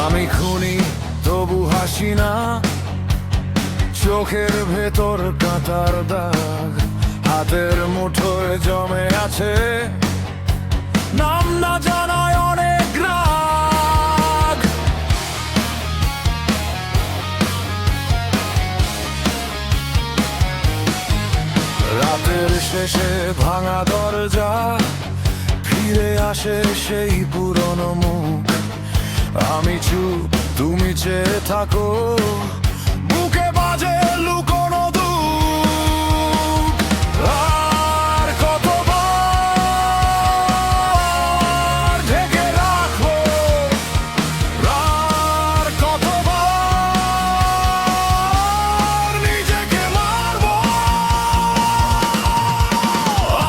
আমি খুনি তবু হাসি না, চোখের ভেতর কাঁটার দাগ, হাতের মুঠোয় জমে আছে নাম না জানায় অনেক রাগ। রাতের শেষে ভাঙা দরজা, ফিরে আসে সেই পুরনো মুখ। আমি চুপ, তুমি চেয়ে থাকো, বুকে বাজে লুকোনো দুঃখ। আর কতবার ঢেকে রাখবো, আর কতবার নিজেকে মারবো।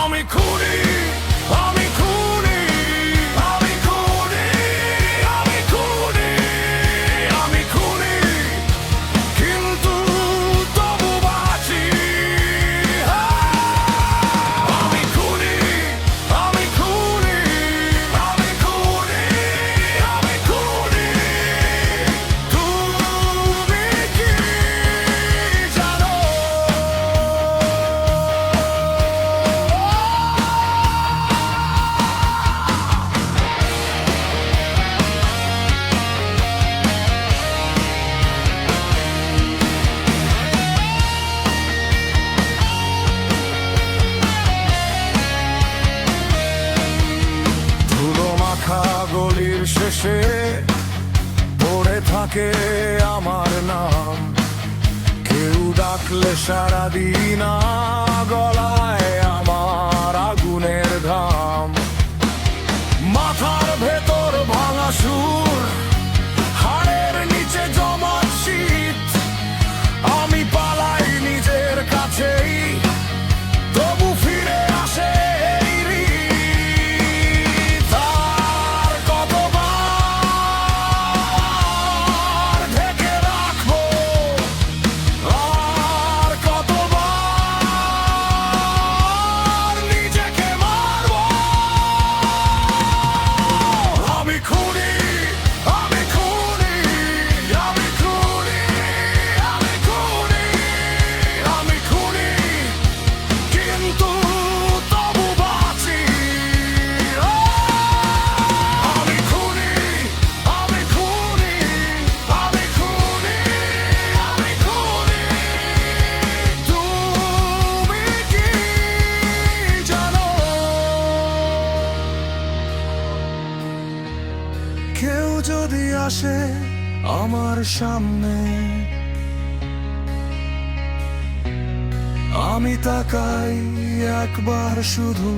আমি খুনি, আমি খুনি, আমি খুনি, আমি খুনি, আমি খুনি, কিন্তু তবু বাঁচি। আমি খুনি, আমি খুনি, আমি খুনি, আমি খুনি, তুমি কি জানো? ধুলো মাখা গলির শেষে পড়ে থাকে আমার নাম, কেউ ডাকলে সারা দিই না, গলায় আমার আগুনের ঘাম। মাথার ভেতর ভাঙা সুর, হাড়ের নিচে জমা শীত। আমি পালাই নিজের কাছেই, তবু ফিরে আসে এই রীত। আর কতবার ঢেকে রাখবো, আর কতবার নিজেকে মারবো। আমি খুনি, আমি খুনি, আমি খুনি, আমি খুনি, আমি খুনি, কিন্তু তবু বাঁচি। আমি খুনি, আমি খুনি, আমি খুনি, আমি খুনি, তুমি কি জানো? কেউ যদি আসে আমার সামনে, আমি তাকাই একবার শুধু।